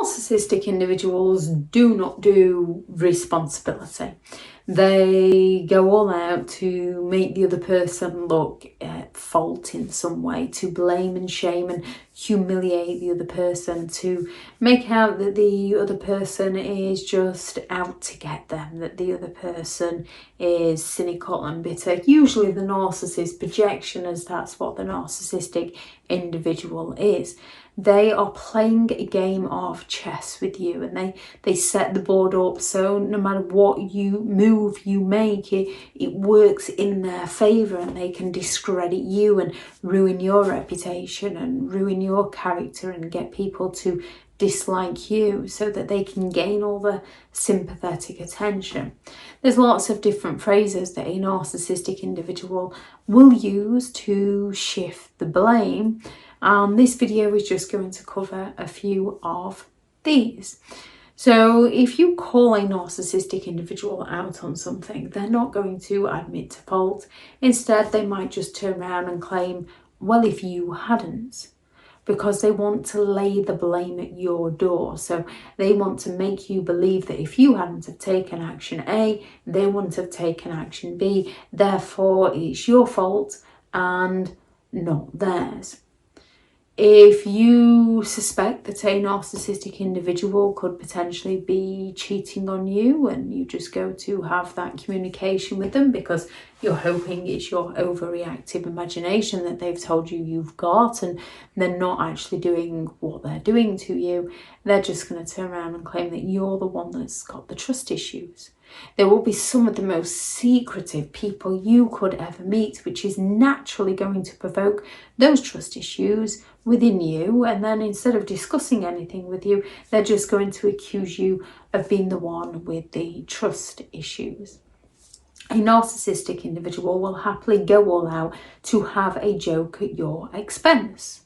Narcissistic individuals do not do responsibility. They go all out to make the other person look at fault in some way, to blame and shame and humiliate the other person, to make out that the other person is just out to get them, that the other person is cynical and bitter. Usually the narcissist projection, as that's what the narcissistic individual is. They are playing a game of chess with you, and they set the board up so no matter what move you make, it works in their favour, and they can discredit you and ruin your reputation and ruin your character and get people to dislike you so that they can gain all the sympathetic attention. There's lots of different phrases that a narcissistic individual will use to shift the blame. This video is just going to cover a few of these. So if you call a narcissistic individual out on something, they're not going to admit to fault. Instead, they might just turn around and claim, well, if you hadn't, because they want to lay the blame at your door. So they want to make you believe that if you hadn't have taken action A, they wouldn't have taken action B. Therefore, it's your fault and not theirs. If you suspect that a narcissistic individual could potentially be cheating on you, and you just go to have that communication with them because you're hoping it's your overreactive imagination that they've told you you've got, and they're not actually doing what they're doing to you, they're just going to turn around and claim that you're the one that's got the trust issues. There will be some of the most secretive people you could ever meet, which is naturally going to provoke those trust issues within you. And then instead of discussing anything with you, they're just going to accuse you of being the one with the trust issues. A narcissistic individual will happily go all out to have a joke at your expense.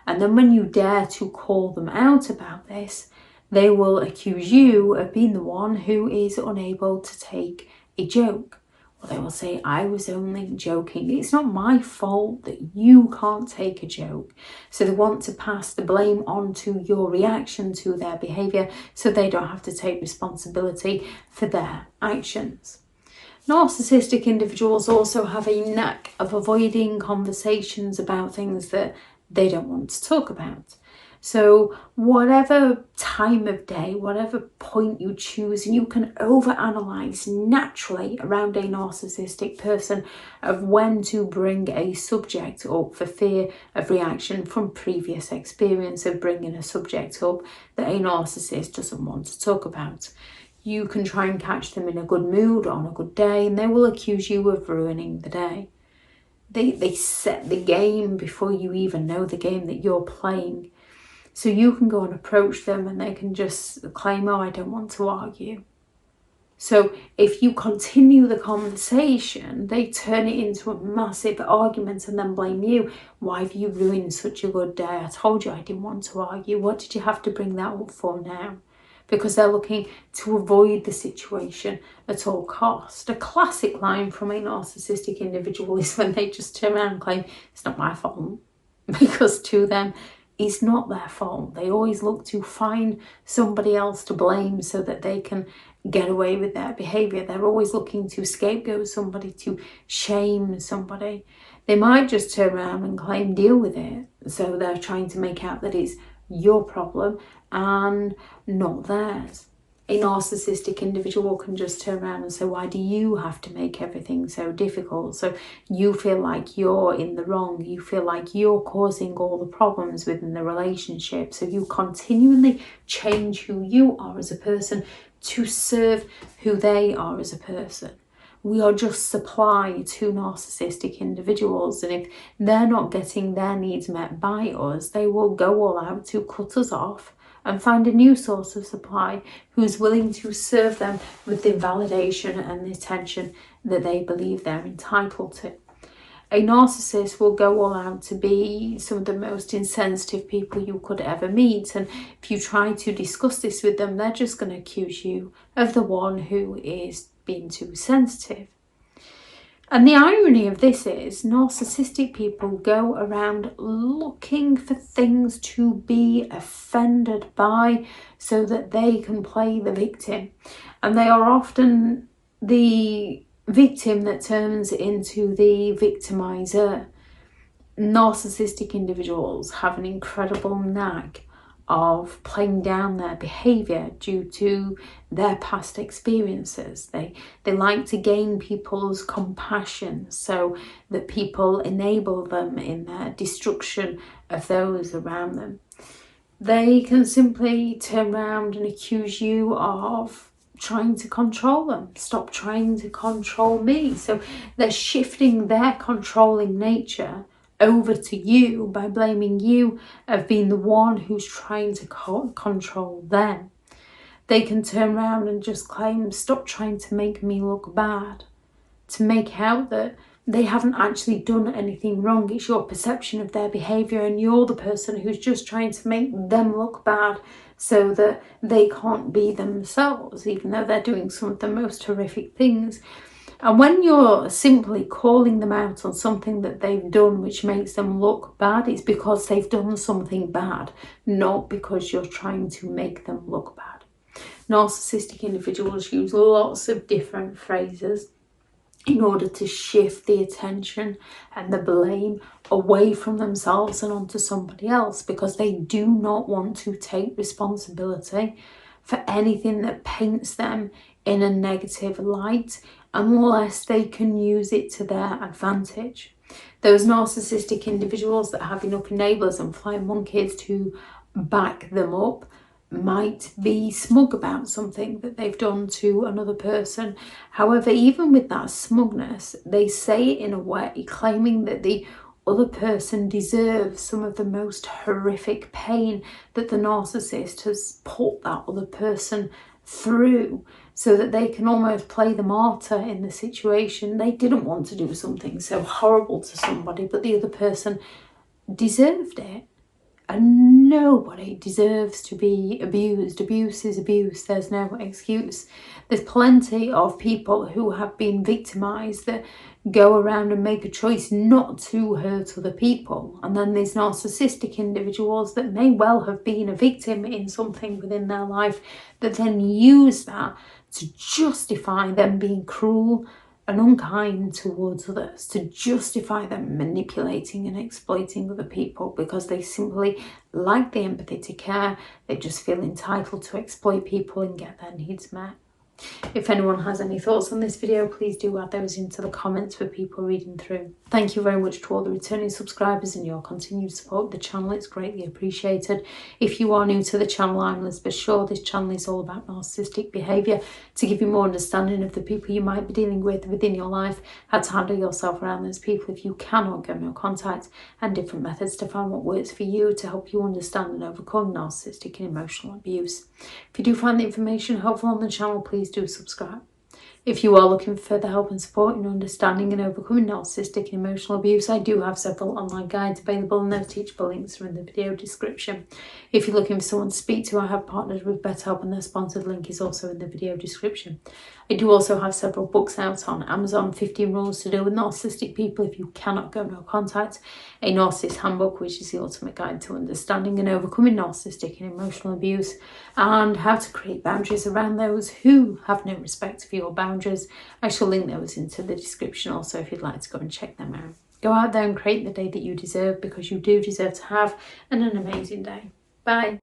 And then when you dare to call them out about this, they will accuse you of being the one who is unable to take a joke. Or they will say, I was only joking. It's not my fault that you can't take a joke. So they want to pass the blame on to your reaction to their behaviour so they don't have to take responsibility for their actions. Narcissistic individuals also have a knack of avoiding conversations about things that they don't want to talk about. So whatever time of day, whatever point you choose, and you can overanalyze naturally around a narcissistic person of when to bring a subject up for fear of reaction from previous experience of bringing a subject up that a narcissist doesn't want to talk about. You can try and catch them in a good mood on a good day, and they will accuse you of ruining the day. They set the game before you even know the game that you're playing. So you can go and approach them and they can just claim, oh, I don't want to argue. So if you continue the conversation, they turn it into a massive argument and then blame you. Why have you ruined such a good day? I told you I didn't want to argue. What did you have to bring that up for now? Because they're looking to avoid the situation at all cost. A classic line from a narcissistic individual is when they just turn around and claim, it's not my fault. Because to them, it's not their fault. They always look to find somebody else to blame so that they can get away with their behaviour. They're always looking to scapegoat somebody, to shame somebody. They might just turn around and claim deal with it. So they're trying to make out that it's your problem and not theirs. A narcissistic individual can just turn around and say, why do you have to make everything so difficult? So you feel like you're in the wrong. You feel like you're causing all the problems within the relationship. So you continually change who you are as a person to serve who they are as a person. We are just supply to narcissistic individuals, and if they're not getting their needs met by us, they will go all out to cut us off and find a new source of supply who's willing to serve them with the validation and the attention that they believe they're entitled to. A narcissist will go all out to be some of the most insensitive people you could ever meet, and if you try to discuss this with them, they're just going to accuse you of the one who is being too sensitive. And the irony of this is narcissistic people go around looking for things to be offended by so that they can play the victim. And they are often the victim that turns into the victimizer. Narcissistic individuals have an incredible knack of playing down their behaviour due to their past experiences. They like to gain people's compassion so that people enable them in their destruction of those around them. They can simply turn around and accuse you of trying to control them. Stop trying to control me. So they're shifting their controlling nature over to you by blaming you of being the one who's trying to control them. They can turn around and just claim, stop trying to make me look bad, to make out that they haven't actually done anything wrong. It's your perception of their behaviour and you're the person who's just trying to make them look bad so that they can't be themselves, even though they're doing some of the most horrific things. And when you're simply calling them out on something that they've done which makes them look bad, it's because they've done something bad, not because you're trying to make them look bad. Narcissistic individuals use lots of different phrases in order to shift the attention and the blame away from themselves and onto somebody else, because they do not want to take responsibility for anything that paints them in a negative light unless they can use it to their advantage. Those narcissistic individuals that have enough enablers and flying monkeys to back them up might be smug about something that they've done to another person. However, even with that smugness, they say it in a way claiming that the other person deserves some of the most horrific pain that the narcissist has put that other person through, so that they can almost play the martyr in the situation. They didn't want to do something so horrible to somebody, but the other person deserved it. And nobody deserves to be abused. Abuse is abuse. There's no excuse. There's plenty of people who have been victimised that go around and make a choice not to hurt other people. And then there's narcissistic individuals that may well have been a victim in something within their life that then use that to justify them being cruel and unkind towards others, to justify them manipulating and exploiting other people because they simply lack the empathy to care. They just feel entitled to exploit people and get their needs met. If anyone has any thoughts on this video, please do add those into the comments for people reading through. Thank you very much to all the returning subscribers and your continued support of the channel. It's greatly appreciated. If you are new to the channel, I'm Elizabeth Shaw. This channel is all about narcissistic behaviour to give you more understanding of the people you might be dealing with within your life, how to handle yourself around those people if you cannot get no contact, and different methods to find what works for you to help you understand and overcome narcissistic and emotional abuse. If you do find the information helpful on the channel, please do subscribe. If you are looking for further help and support in understanding and overcoming narcissistic and emotional abuse, I do have several online guides available, and those teachable links are in the video description. If you're looking for someone to speak to, I have partnered with BetterHelp, and their sponsored link is also in the video description. I do also have several books out on Amazon: 15 Rules to Deal with Narcissistic People If You Cannot Go No Contact, a Narcissist Handbook, which is the ultimate guide to understanding and overcoming narcissistic and emotional abuse, and how to create boundaries around those who have no respect for your boundaries. I shall link those into the description also if you'd like to go and check them out. Go out there and create the day that you deserve, because you do deserve to have an amazing day. Bye.